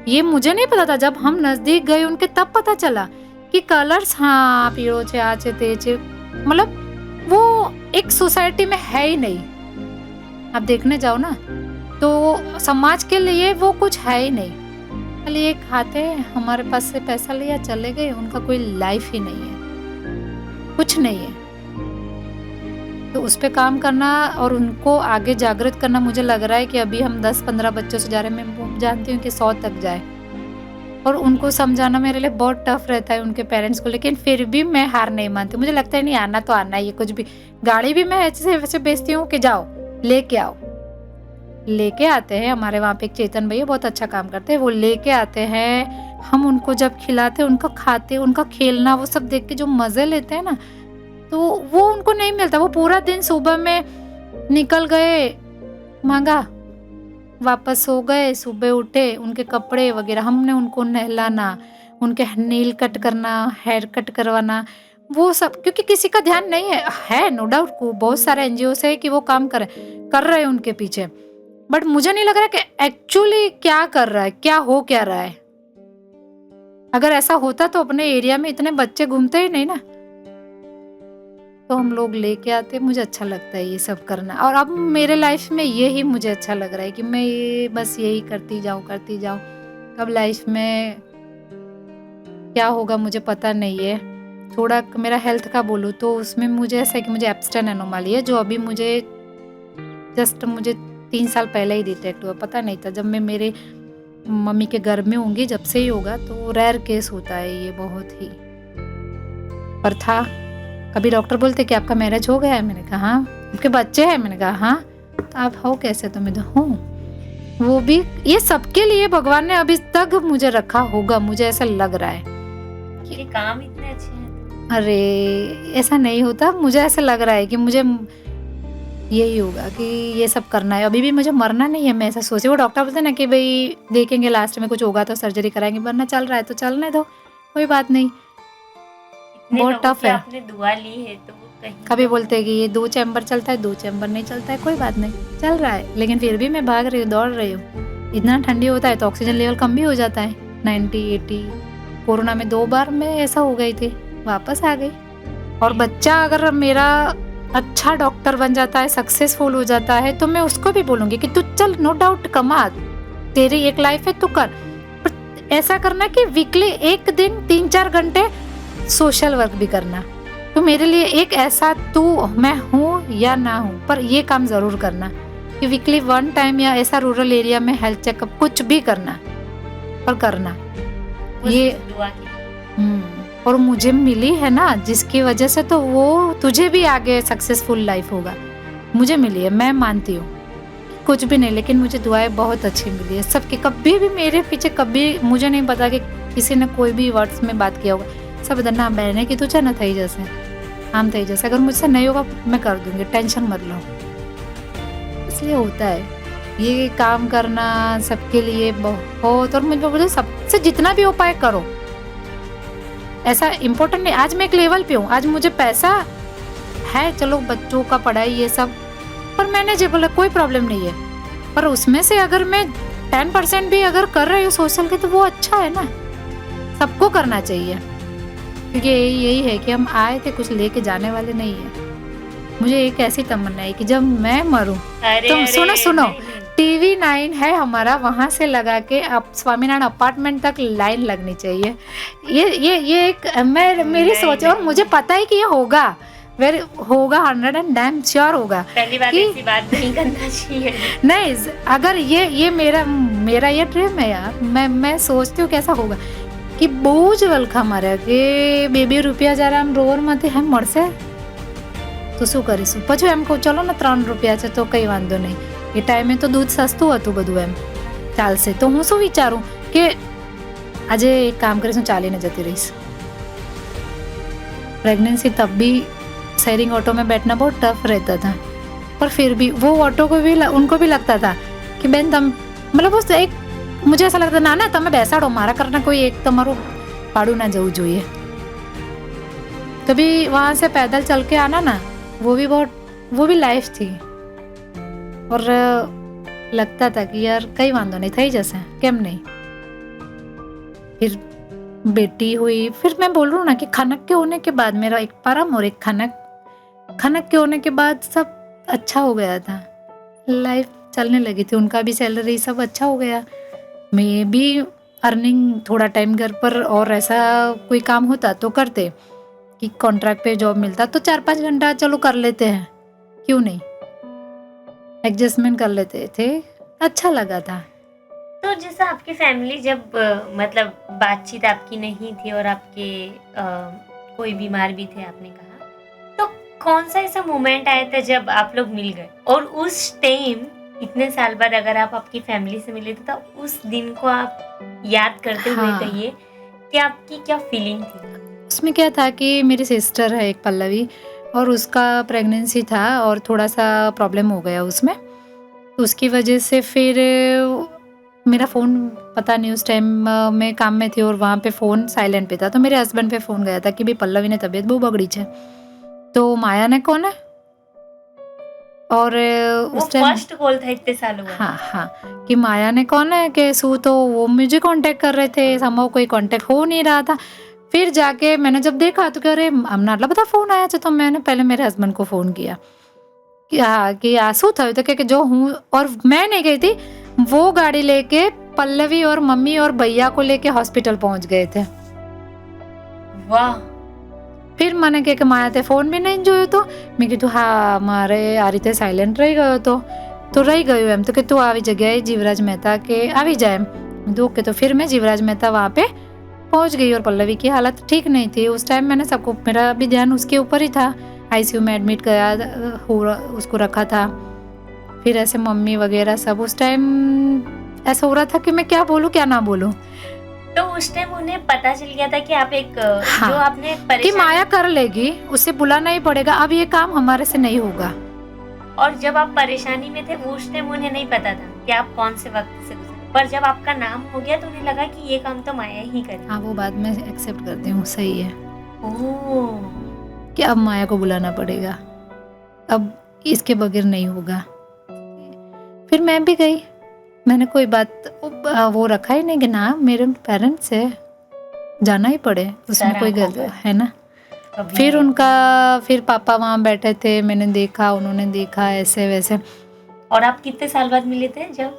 ये मुझे नहीं पता था। जब हम नजदीक गए उनके तब पता चला कि कलर्स हाँ पीड़ो छे, आ छे, ते छे, मतलब वो एक सोसाइटी में है ही नहीं। आप देखने जाओ ना तो समाज के लिए वो कुछ है ही नहीं, खाली एक खाते हैं, हमारे पास से पैसा लिया चले गए, उनका कोई लाइफ ही नहीं है, कुछ नहीं है। तो उस पे काम करना और उनको आगे जागृत करना, मुझे लग रहा है कि अभी हम 10-15 बच्चों से जा रहे हैं, मैं जानती हूँ कि 100 तक जाए। और उनको समझाना मेरे लिए बहुत टफ रहता है उनके पेरेंट्स को, लेकिन फिर भी मैं हार नहीं मानती। मुझे लगता है नहीं आना तो आना ही है, कुछ भी गाड़ी भी मैं ऐसे वैसे बेचती हूँ कि जाओ लेके आओ, लेके आते हैं। हमारे वहाँ पे एक चेतन भैया बहुत अच्छा काम करते हैं, वो लेके आते हैं, हम उनको जब खिलाते उनका खाते, उनका खेलना, वो सब देख के जो मज़े लेते हैं ना, तो वो उनको नहीं मिलता। वो पूरा दिन सुबह में निकल गए, मांगा, वापस सो गए, सुबह उठे, उनके कपड़े वगैरह, हमने उनको नहलाना, उनके नेल कट करना, हेयर कट करवाना, वो सब, क्योंकि किसी का ध्यान नहीं है नो डाउट को बहुत सारे एनजीओ से कि वो काम कर रहे हैं उनके पीछे, बट मुझे नहीं लग रहा कि एक्चुअली क्या कर रहा है, क्या हो क्या रहा है। अगर ऐसा होता तो अपने एरिया में इतने बच्चे घूमते ही नहीं ना। तो हम लोग लेके आते, मुझे अच्छा लगता है ये सब करना। और अब मेरे लाइफ में यही मुझे अच्छा लग रहा है कि मैं ये बस यही करती जाऊँ। अब लाइफ में क्या होगा मुझे पता नहीं है। थोड़ा मेरा हेल्थ का बोलूँ तो उसमें मुझे ऐसा है कि मुझे एब्स्टेन एनोमली है, जो अभी मुझे 3 साल पहले ही डिटेक्ट हुआ, पता नहीं था। जब मैं मेरे मम्मी के घर में होंगी जब से ही होगा, तो रेयर केस होता है ये बहुत ही, पर था। कभी डॉक्टर बोलते कि आपका मैरिज हो गया है, मैंने कहा हाँ। आपके बच्चे हैं, मैंने कहा हाँ। तो आप हो कैसे, तो मैं तो हूँ। वो भी ये सबके लिए भगवान ने अभी तक मुझे रखा होगा, मुझे ऐसा लग रहा है। ये काम इतने अच्छे हैं। अरे ऐसा नहीं होता, मुझे ऐसा लग रहा है कि मुझे यही होगा कि ये सब करना है। अभी भी मुझे मरना नहीं है, मैं ऐसा सोची। वो डॉक्टर बोलते ना कि भाई देखेंगे लास्ट में कुछ होगा तो सर्जरी कराएंगे, वरना चल रहा है तो चलने दो, कोई बात नहीं। बहुत टफ है। आपने दुआ ली है तो कहीं कभी बोलते हैं कि ये 2 चैम्बर चलता है, 2 चैम्बर नहीं चलता है, कोई बात नहीं, चल रहा है। लेकिन फिर भी मैं भाग रही हूँ, दौड़ रही हूँ। इतना ठंडी होता है तो ऑक्सीजन लेवल कम भी हो जाता है, 90-80। कोरोना में 2 बार मैं ऐसा हो गई थी, वापस आ गई। और बच्चा अगर मेरा अच्छा डॉक्टर बन जाता है, सक्सेसफुल हो जाता है, तो मैं उसको भी बोलूँगी कि तू चल, नो डाउट कमा, तेरी एक लाइफ है, तू कर। पर ऐसा करना कि वीकली 1 दिन 3-4 घंटे सोशल वर्क भी करना। तो मेरे लिए एक ऐसा, तू मैं हूँ या ना हूँ, पर ये काम ज़रूर करना कि वीकली 1 टाइम या ऐसा रूरल एरिया में हेल्थ चेकअप कुछ भी करना, पर करना ये दुआ की। और मुझे मिली है ना जिसकी वजह से, तो वो तुझे भी आगे सक्सेसफुल लाइफ होगा। मुझे मिली है, मैं मानती हूँ, कुछ भी नहीं, लेकिन मुझे दुआएं बहुत अच्छी मिली है सबके। कभी भी मेरे पीछे कभी मुझे नहीं पता कि किसी ने कोई भी वर्ड्स में बात किया होगा। सब इधर ना बहने की तुझे ना थई जैसे, हम थई जैसे, अगर मुझसे नहीं होगा मैं कर दूंगी, टेंशन मत लो। इसलिए होता है ये काम करना सबके लिए बहुत। और मुझे बोलते सबसे जितना भी उपाय करो, ऐसा इम्पोर्टेंट नहीं। आज मैं एक लेवल पे हूँ, आज मुझे पैसा है, चलो बच्चों का पढ़ाई ये सब पर मैनेजेबल है, कोई प्रॉब्लम नहीं है। पर उसमें से अगर मैं 10% भी अगर कर रही हूँ सोशल के तो वो अच्छा है ना, सबको करना चाहिए। क्योंकि यही है कि हम आए थे कुछ लेके जाने वाले नहीं है। मुझे एक ऐसी तमन्ना है कि जब मैं मरूं अरे तो अरे, सुनो नहीं, नहीं। TV9 है हमारा, वहां से लगा के अब स्वामीनारायण अपार्टमेंट तक लाइन लगनी चाहिए। ये एक मेरी नहीं, सोच है और नहीं। मुझे पता है कि ये होगा, वेरी होगा, 100% श्योर होगा। पहली बात कि ऐसी बात नहीं करना चाहिए। नहीं, अगर ये मेरा ये ड्रीम है यार। मैं सोचती हूँ कैसा होगा कि बोझ વલખા મારે કે 2 રૂપિયા જ્યારે આમ રોવરમાંથી એમ મળશે તો શું કરીશું? પછી એમ કહું ચલો ને 3 રૂપિયા છે તો કંઈ વાંધો નહીં, એ ટાઈમે તો દૂધ સસ્તું હતું, બધું એમ ચાલશે। તો હું શું વિચારું કે આજે એક કામ કરીશ, હું ચાલીને જતી રહીશ। प्रेगनेंसी तब भी शेयरिंग ऑटो में बैठना बहुत टफ रहता था, पर फिर भी वो ऑटो को भी उनको भी लगता था कि बेन तम मतलब उस एक मुझे ऐसा लगता ना તમે બેસાડો, મારા કરતા કોઈ એક તમારું પાડું ના જવું જોઈએ। कभी वहाँ से पैदल चल के आना ना, वो भी लाइफ थी। और लगता था कि यार कई वांधो नहीं, થઈ જશે, કેમ नहीं। फिर बेटी हुई, फिर मैं बोल रहा हूँ ना कि खनक के होने के बाद मेरा एक परम और एक खनक के होने के बाद सब अच्छा हो गया था, लाइफ चलने लगी थी, उनका भी सैलरी सब अच्छा हो गया, मैं भी अर्निंग थोड़ा टाइम घर पर, और ऐसा कोई काम होता तो करते कि कॉन्ट्रैक्ट पे जॉब मिलता तो 4-5 घंटा चलो कर लेते हैं, क्यों नहीं, एडजस्टमेंट कर लेते थे, अच्छा लगा था। तो जैसा आपकी फैमिली जब मतलब बातचीत आपकी नहीं थी और आपके कोई बीमार भी थे आपने कहा, तो कौन सा ऐसा मोमेंट आया था जब आप लोग मिल गए? और उस टाइम इतने साल बाद अगर आप आपकी फैमिली से मिले थे तो उस दिन को आप याद करते हुए हाँ। कहिए कि आपकी क्या फीलिंग थी? उसमें क्या था कि मेरी सिस्टर है एक पल्लवी, और उसका प्रेगनेंसी था और थोड़ा सा प्रॉब्लम हो गया उसमें, तो उसकी वजह से फिर मेरा फ़ोन पता नहीं उस टाइम मैं काम में थी और वहाँ पे फ़ोन साइलेंट पे था, तो मेरे हस्बैंड पे फ़ोन गया था कि भाई पल्लवी ने तबीयत बहुत बगड़ी है, तो माया ने कौन है, और वो उस टाइम फर्स्ट कॉल था इतने सालों बाद। हाँ कि माया ने कौन है कि सू, तो वो मुझे कांटेक्ट कर रहे थे, समहाउ कोई कांटेक्ट हो नहीं रहा था। फिर जाके मैंने जब देखा तो कह रहे हमने आटला બધા ફોન આવ્યા છે, तो मैंने पहले मेरे हस्बैंड को फ़ोन किया कि हाँ कि શું થયું, तो कि जो हूँ, और मैं नहीं गई थी, वो गाड़ी लेके पल्लवी और मम्मी और भैया को लेके हॉस्पिटल पहुंच गए थे। वाह। फिर मैंने कहा कि माया ते फोन भी नहीं જોયો, તો મેં કીધું હા મારે આ રીતે સાયલેન્ટ રહી ગયો તો રહી ગયો એમ, તો કે તું આવી જગ્યાએ જીવરાજ મહેતા કે આવી જાય એમ, ओके। तो फिर मैं जीवराज मेहता वहाँ पे पहुँच गई और पल्लवी की हालत ठीक नहीं थी उस टाइम, मैंने सबको, मेरा भी ध्यान उसके ऊपर ही था, आईसीयू में एडमिट किया, उसको रखा था। फिर ऐसे मम्मी वगैरह सब, उस टाइम ऐसा हो रहा था कि मैं क्या बोलूँ क्या ना बोलूँ। तो उस टाइम उन्हें पता चल गया था कि आप एक हाँ, जो आपने कि परेशानी, माया कर लेगी, उससे बुलाना ही पड़ेगा, अब ये काम हमारे से नहीं होगा। और जब आप परेशानी में थे उस टाइम उन्हें नहीं पता था कि आप कौन से वक्त से गुजरे, पर जब आपका नाम हो गया तो उन्हें लगा कि ये काम तो माया ही करे। हाँ, वो बात मैं एक्सेप्ट करती हूँ, सही है ओह, कि अब माया को बुलाना पड़ेगा, अब इसके बगैर नहीं होगा। फिर मैं भी गई, मैंने कोई बात वो रखा ही नहीं कि ना मेरे पेरेंट्स है, जाना ही पड़े, उसमें कोई गलत है ना। फिर उनका, फिर पापा वहाँ बैठे थे, मैंने देखा, उन्होंने देखा, ऐसे वैसे। और आप कितने साल बाद मिले थे जब?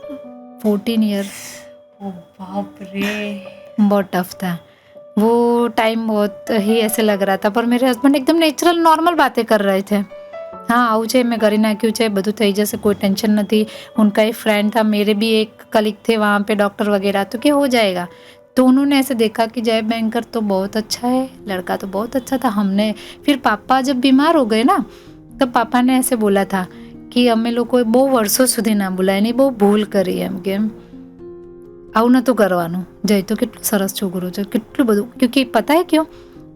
14 ईयर्स। ओ बाप रे, बहुत टफ था वो टाइम, बहुत ही ऐसे लग रहा था, पर मेरे हस्बैंड एकदम नेचुरल नॉर्मल बातें कर रहे थे। हाँ આવું છે, મેં કરી નાખ્યું છે, બધું થઈ જશે, कोई टेंशन नहीं। उनका एक फ्रेंड था, मेरे भी एक कलीग थे वहाँ पे डॉक्टर वगैरह, तो क्या हो जाएगा। तो उन्होंने ऐसे देखा कि जय बैंकर तो बहुत अच्छा है, लड़का तो बहुत अच्छा था। हमने फिर पापा जब बीमार हो गए ना, तब पापा ने ऐसे बोला था कि અમે લોકોએ બહુ વર્ષો સુધી ના બોલાય, નહીં બહુ ભૂલ કરી એમ, કે આવું નહોતું કરવાનું, જય તો કેટલું સરસ છોકરો છે, કેટલું બધું, क्योंकि पता है क्यों,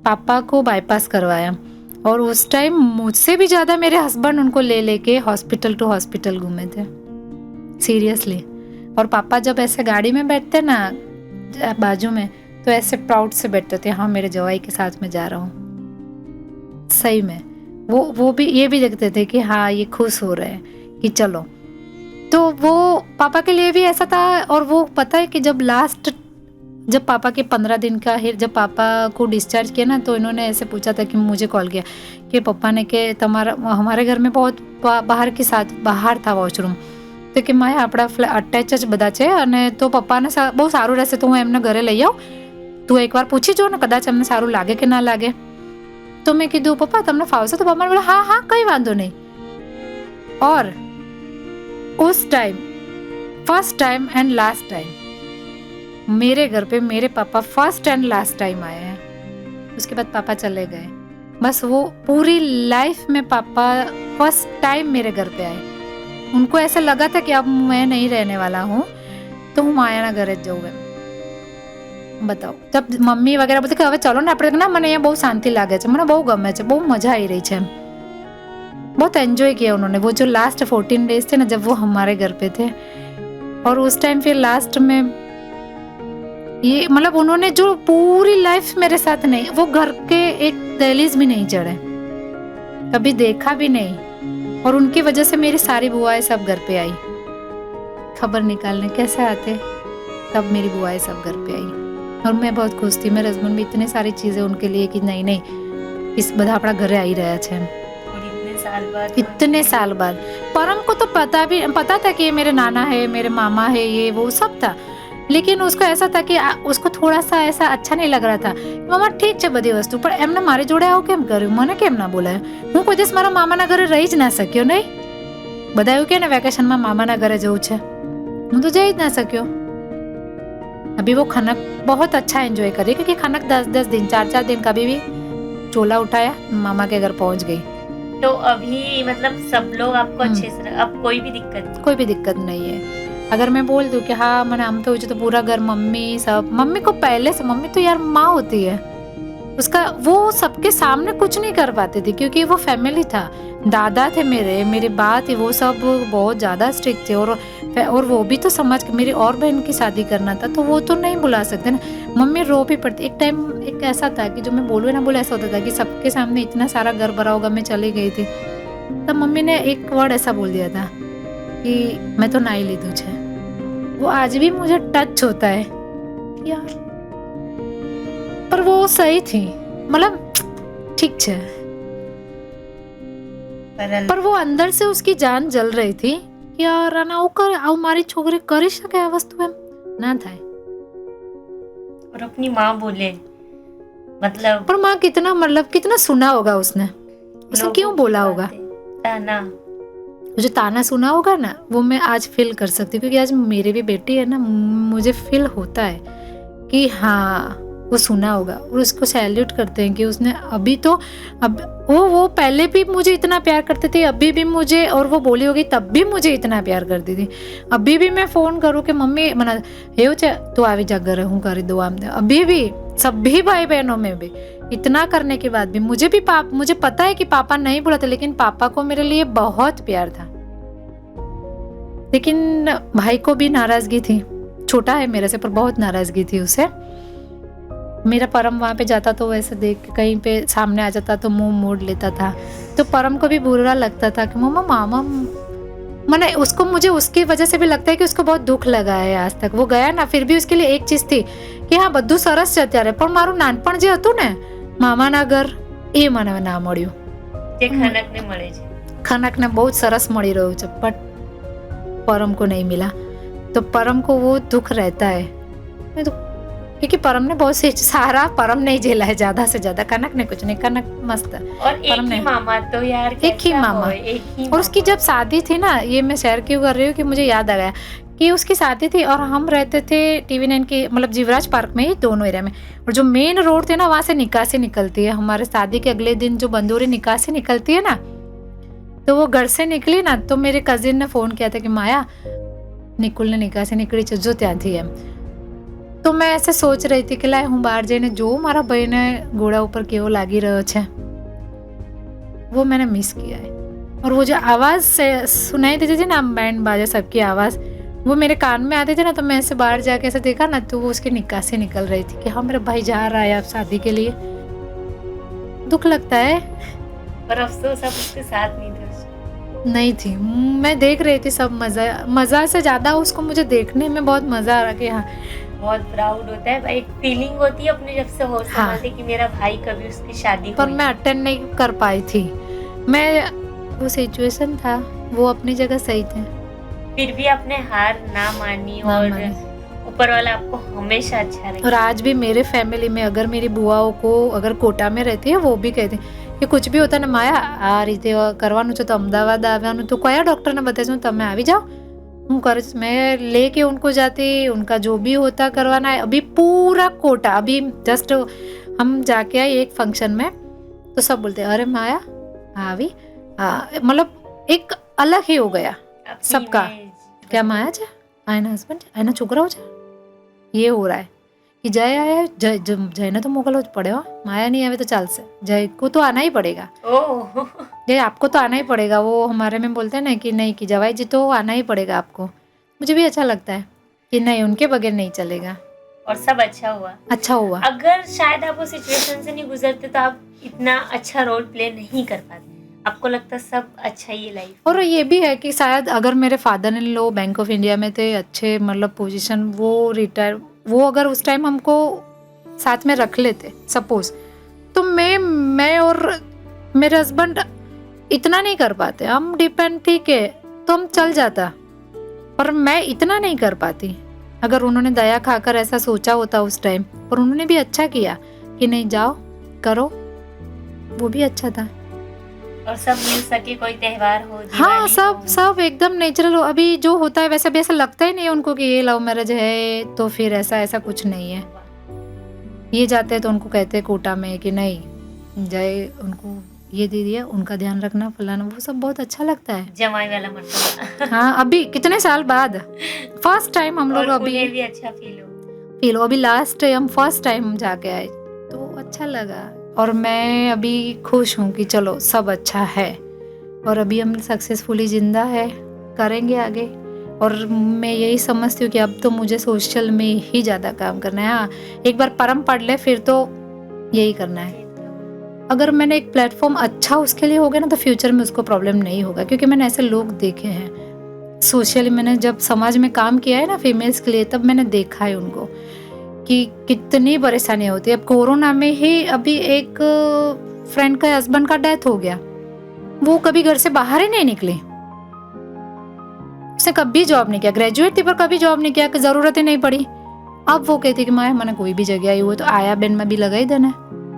पापा को बाईपास करवाया, और उस टाइम मुझसे भी ज़्यादा मेरे हस्बैंड उनको ले लेके हॉस्पिटल टू हॉस्पिटल घूमे थे, सीरियसली। और पापा जब ऐसे गाड़ी में बैठते ना बाजू में, तो ऐसे प्राउड से बैठते थे, हाँ मेरे जवाई के साथ में जा रहा हूँ। सही में वो भी ये भी देखते थे कि हाँ ये खुश हो रहे हैं कि चलो। तो वो पापा के लिए भी ऐसा था। और वो पता है कि जब पापा के 15 दिन का है, जब पापा को डिस्चार्ज किया ना, तो इन्होंने ऐसे पूछा था कि मुझे कॉल किया कि पापा ने के तुम्हारा हमारे घर में बहुत બહાર था વોશરૂમ, તો કે માએ આપણા અટેચ જ બધા છે અને તો પપ્પાને બહુ સારું રહેશે તો હું એમને ઘરે લઈ આવું, તું એકવાર પૂછી જો ને કદાચ એમને સારું લાગે કે ના લાગે. તો મેં કીધું પપ્પા તમને ફાવશે? તો પપ્પાને બોલા હા હા કંઈ વાંધો નહીં. और उस time first time and last time मेरे घर पे मेरे पापा फर्स्ट एंड लास्ट टाइम आए हैं. उसके बाद पापा चले गए. बस वो पूरी लाइफ में पापा फर्स्ट टाइम मेरे घर पे आए. उनको ऐसा लगा था कि अब मैं नहीं रहने वाला हूँ तो હું માયાના ઘરે જ જઉં એમ. बताओ जब मम्मी वगैरह बोलते कि હવે चलो ને આપણે ના, મને અહીંયા બહુ શાંતિ લાગે છે, મને બહુ ગમે છે, બહુ મજા આવી રહી છે. बहुत एंजॉय किया उन्होंने वो जो लास्ट 14 डेज थे ना जब वो हमारे घर पे थे. और उस टाइम फिर लास्ट में ये मतलब उन्होंने जो पूरी लाइफ मेरे साथ नहीं, वो घर के एक दहलीज भी नहीं चढ़े, कभी देखा भी नहीं. और उनकी वजह से मेरी सारी बुआएं सब घर पे आई. खबर निकालने कैसे आते तब मेरी बुआएं सब घर पे आई. और मैं बहुत खुश थी. मेरे हस्बैंड भी इतनी सारी चीज़ें उनके लिए कि नहीं नहीं इस બધા આપણા ઘરે આવી રહ્યા છે. इतने साल बाद परम को तो पता था कि ये मेरे नाना है, मेरे मामा है, ये वो सब था. लेकिन उसको ऐसा था कि उसको थोड़ा सा ऐसा अच्छा नहीं लग रहा था. मामा ठीक છે બધી વસ્તુ, પણ એમને મારી જોડે આવું કેમ કર્યું, મને કેમ ના બોલાય? હું કોઈ દિવસ મારા મામાના ઘરે રહી જ ના શક્યો. નહીં, બધા એવું કહે ને વેકેશનમાં મામાના ઘરે જવું છે, હું તો જઈ જ ના શક્યો. अभी वो खनक बहुत अच्छा एंजॉय करी क्योंकि खनक 10-10 दिन 4-4 दिन कभी भी चोला उठाया मामा के घर पहुंच गई. तो अभी मतलब सब लोग आपको अच्छे से अब कोई भी दिक्कत नहीं है. अगर मैं बोल दूं कि हाँ मैंने हम तो पूरा घर मम्मी सब, मम्मी को पहले से, मम्मी तो यार माँ होती है, उसका वो सबके सामने कुछ नहीं कर पाती थी क्योंकि वो फैमिली था. दादा थे मेरी बात थी, वो सब बहुत ज़्यादा स्ट्रिक्ट थे. और वो भी तो समझ के मेरी और बहन की शादी करना था तो वो तो नहीं बुला सकते ना. मम्मी रो भी पड़ती. एक टाइम एक ऐसा था कि जो मैं बोलूँ ना बोले ऐसा होता था कि सबके सामने इतना सारा घर भरा होगा. मैं चली गई थी तब मम्मी ने एक वर्ड ऐसा बोल दिया था कि मैं तो नाई लीधू छे. वो आज भी मुझे टच होता है यार, पर वो सही थी, मतलब ठीक है, पर वो अंदर से उसकी जान जल रही थी कि यार आना आવું મારી છોકરી કરી શકે આ વસ્તુ એમ ના થાય. और अपनी माँ बोले मतलब, पर माँ कितना सुना होगा उसने क्यों बोला होगा ताना, जो ताना सुना होगा ना वो मैं आज फील कर सकती हूँ क्योंकि आज मेरी भी बेटी है ना, मुझे फील होता है कि हाँ वो सुना होगा. और उसको सैल्यूट करते हैं कि उसने अभी तो अब वो पहले भी मुझे इतना प्यार करते थे, अभी भी मुझे, और वो बोली होगी तब भी मुझे इतना प्यार करती थी. अभी भी मैं फ़ोन करूँ कि मम्मी मना એવું છે तो આવી जा घर हूँ कर दो आम. अभी भी सभी भाई बहनों में भी इतना करने के बाद भी मुझे पता है कि पापा नहीं बुलाते, लेकिन पापा को मेरे लिए बहुत प्यार था. लेकिन भाई को भी नाराज़गी थी, छोटा है मेरे से पर बहुत नाराज़गी थी उसे. मेरा परम वहाँ पे जाता तो वैसे देख के कहीं पे सामने आ जाता तो मुंह मोड़ लेता था. तो परम को भी बुरा लगता था कि मामा मैंने उसको, मुझे उसकी वजह से भी लगता है कि उसको बहुत दुख लगा है आज तक. वो गया ना फिर भी उसके लिए एक चीज़ थी कि हाँ બધું સરસ છે અત્યારે, પણ મારું નાનપણ જે હતું ને મામાના ઘર એ મને ના મળ્યું. જે ખનકને મળે છે, ખનકને બહુ સરસ મળી રહ્યું છે બટ परम को नहीं मिला. तो परम को वो दुख रहता है. मैं तो क्योंकि परम ने बहुत सारा परम नहीं झेला है ज्यादा से ज्यादा. कनक ने कुछ नहीं, कनक मस्त. और एक ही मामा तो यार, एक ही मामा. और उसकी जब शादी थी ना, ये मैं शेयर क्यों कर रही हूँ कि मुझे याद आ गया कि उसकी शादी थी और हम रहते थे TV9 के मतलब जीवराज पार्क में ही, दोनों एरिया में. और जो मेन रोड थे ना वहाँ से निकासी निकलती है. हमारे शादी के अगले दिन जो बंदूरी निकासी निकलती है ना, तो वो घर से निकली ना तो मेरे कजिन ने फ़ोन किया था कि माया निकुल ने निकासी निकली છે જો ત્યાંથી એમ. તો મેં ऐसे सोच रही थी कि લાય હું બહાર જઈને જોઉં મારા ભાઈને ઘોડા ઉપર કેવો લાગી રહ્યો છે. वो मैंने मिस किया है. और वो जो आवाज़ से सुनाई देती थी ना, बैंड बाजा सबकी आवाज़, वो मेरे कान में आते थे ना, तो मैं ऐसे बाहर जाके ऐसे देखा ना, तो वो उसकी निकासी निकल रही थी कि हाँ मेरा भाई जा रहा है अब शादी के लिए। दुख लगता है। पर अफसोस आप उसके साथ नहीं थे उस टाइम। नहीं थी, मैं देख रही थी सब, मजा से ज्यादा उसको मुझे देखने में बहुत मजा आ रहा कि हाँ। बहुत प्राउड होता है, एक फीलिंग होती है अपने जब से होश हाँ। संभालते कि मेरा भाई कभी उसकी शादी पर हुई। मैं अटेंड नहीं कर पाई थी। मैं, वो सिचुएशन था, वो अपनी जगह सही थे। फिर भी आपने हार ना मानी ना और मानी। ऊपर वाला आपको हमेशा अच्छा रखे। और आज भी मेरे फैमिली में अगर मेरी बुआओं को अगर कोटा में रहती है, वो भी कहती कि कुछ भी होता ना, माया आ રીતે કરવાનું છે તો અમદાવાદ આવવાનું, તો કયા ડૉક્ટરને બતાવીશું, તમે આવી જાઓ, હું કરીશ। मैं लेके उनको जाती, उनका जो भी होता करवाना है। अभी पूरा कोटा, अभी जस्ट हम जाके आए एक फंक्शन में, तो सब बोलते अरे माया આવી, मतलब एक अलग ही हो गया आपकी सबका। image क्या माया છે, આના હસબન્ડ છે, આના છોકરાઓ છે, ये हो रहा है कि जय आया है, जय ने तो मोकलવો જ પડે, माया नहीं आवे तो चालसे, जय को तो आना ही पड़ेगा, ओह जय आपको तो आना ही पड़ेगा। वो हमारे में बोलते हैं ना कि नहीं, कि जवाई जी तो आना ही पड़ेगा आपको। मुझे भी अच्छा लगता है कि नहीं, उनके बगैर नहीं चलेगा। और सब अच्छा हुआ। अच्छा हुआ। अगर शायद आप वो सिचुएशन से नहीं गुजरते तो आप इतना अच्छा रोल प्ले नहीं कर पाते। आपको लगता सब अच्छा ही है लाइफ। और ये भी है कि शायद अगर मेरे father in law bank of India में थे, अच्छे मतलब पोजीशन, वो रिटायर, वो अगर उस टाइम हमको साथ में रख लेते सपोज, तो मैं और मेरे हस्बैंड इतना नहीं कर पाते। हम डिपेंड, ठीक है, तो हम चल जाता, पर मैं इतना नहीं कर पाती। अगर उन्होंने दया खाकर ऐसा सोचा होता उस टाइम, पर उन्होंने भी अच्छा किया कि नहीं जाओ करो, वो भी अच्छा था। और सब मिल सके, कोई त्योहार हो, हाँ, दिवाली सब एकदम नेचुरल हो। अभी जो होता है वैसा भी ऐसा लगता ही नहीं है उनको कि ये लव मैरिज है, तो फिर ऐसा कुछ नहीं है। ये जाते हैं तो उनको कहते हैं कोटा में कि नहीं जाए, उनको ये दे दिया, उनका ध्यान रखना, फलाना, वो सब बहुत अच्छा लगता है। जमाई वाला मतलब। हाँ, अभी कितने साल बाद फर्स्ट टाइम हम लोग, और अभी उन्हें भी अच्छा फील हो। अभी लास्ट हम फर्स्ट टाइम हम जाके आए, तो अच्छा लगा। और मैं अभी खुश हूँ कि चलो सब अच्छा है, और अभी हम सक्सेसफुली जिंदा है, करेंगे आगे। और मैं यही समझती हूँ कि अब तो मुझे सोशल में ही ज़्यादा काम करना है। हाँ, एक बार परम पढ़ ले फिर तो यही करना है। अगर मैंने एक प्लेटफॉर्म अच्छा उसके लिए हो गया ना, तो फ्यूचर में उसको प्रॉब्लम नहीं होगा, क्योंकि मैंने ऐसे लोग देखे हैं सोशली। मैंने जब समाज में काम किया है ना फीमेल्स के लिए, तब मैंने देखा है उनको कि कितनी परेशानी होती है। अब कोरोना में ही अभी एक फ्रेंड का हस्बैंड का डेथ हो गया, वो कभी घर से बाहर ही नहीं निकली, उसने कभी जॉब नहीं किया, ग्रेजुएट थी पर कभी जॉब नहीं किया, जरूरत ही नहीं पड़ी। अब वो कहती कि मैंने कोई भी जगह आई हुई तो आया બેન માં બી લગાવી દે ને,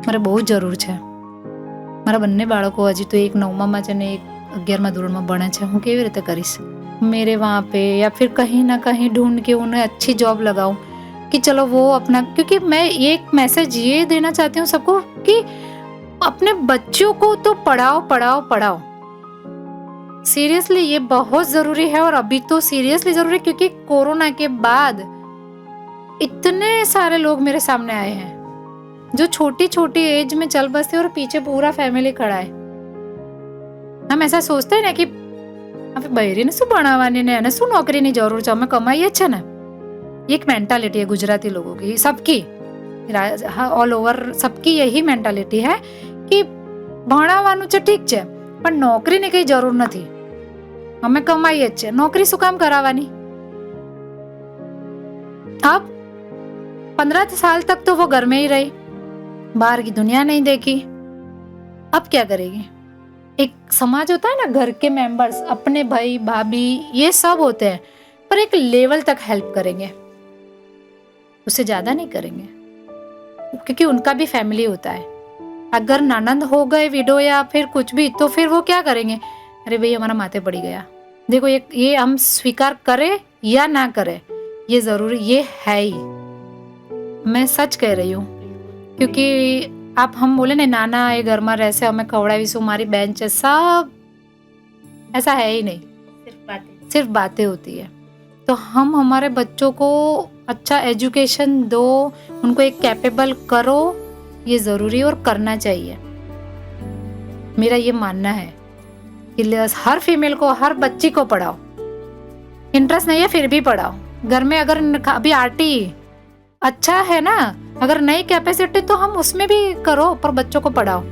મારે બહુ જરૂર છે। મારા બંને બાળકો હજી તો એક 9માં છે ને એક 11મા ધોરણમાં ભણે છે, હું કેવી રીતે કરીશ? मेरे वहाँ पे या फिर कहीं ना कहीं ढूंढ के उन्हें अच्छी जॉब लगाऊं कि चलो वो अपना, क्योंकि मैं एक मैसेज ये देना चाहती हूँ सबको कि अपने बच्चों को तो पढ़ाओ पढ़ाओ पढ़ाओ। सीरियसली ये बहुत जरूरी है, और अभी तो सीरियसली जरूरी, क्योंकि कोरोना के बाद इतने सारे लोग मेरे सामने आए हैं जो छोटी छोटी एज में चल बसते और पीछे पूरा फैमिली खड़ा है। हम ऐसा सोचते हैं ना कि હવે બૈરીને શું ભણાવવાની ને એને શું નોકરીની જરૂર છે, અમે કમાઈએ જ છે ને। એક મેન્ટાલિટી है गुजराती लोगों की, सबकी, ऑल ओवर सबकी यही मेंटालिटी है कि ભણાવવાનું છે ઠીક છે, પણ નોકરીની કઈ જરૂર નથી, અમે કમાઈએ જ છે, નોકરી શું કામ કરાવવાની। अब 15 साल तक तो वो घर में ही रही, बाहर की दुनिया नहीं देखी, अब क्या करेगी। एक समाज होता है ना, घर के मेंबर्स, अपने भाई भाभी ये सब होते हैं, पर एक लेवल तक हेल्प करेंगे, उससे ज्यादा नहीं करेंगे, क्योंकि उनका भी फैमिली होता है। अगर ननद हो गए विडो या फिर कुछ भी, तो फिर वो क्या करेंगे, अरे भाई हमारा माथे पड़ी गया। देखो ये हम स्वीकार करें या ना करें, ये जरूरी, ये है ही, मैं सच कह रही हूँ। क्योंकि आप हम बोले ना नाना ये घर में रहसे हमें खवड़ावीशु, मारी बहन है, सब ऐसा है ही नहीं, सिर्फ बातें होती है। तो हम हमारे बच्चों को अच्छा एजुकेशन दो, उनको एक कैपेबल करो, ये जरूरी और करना चाहिए। मेरा ये मानना है कि हर फीमेल को, हर बच्ची को पढ़ाओ, इंटरेस्ट नहीं है फिर भी पढ़ाओ। घर में अगर अभी आरटी अच्छा है ना, अगर नई कैपेसिटी तो हम उसमें भी करो, पर बच्चों को पढ़ाओ।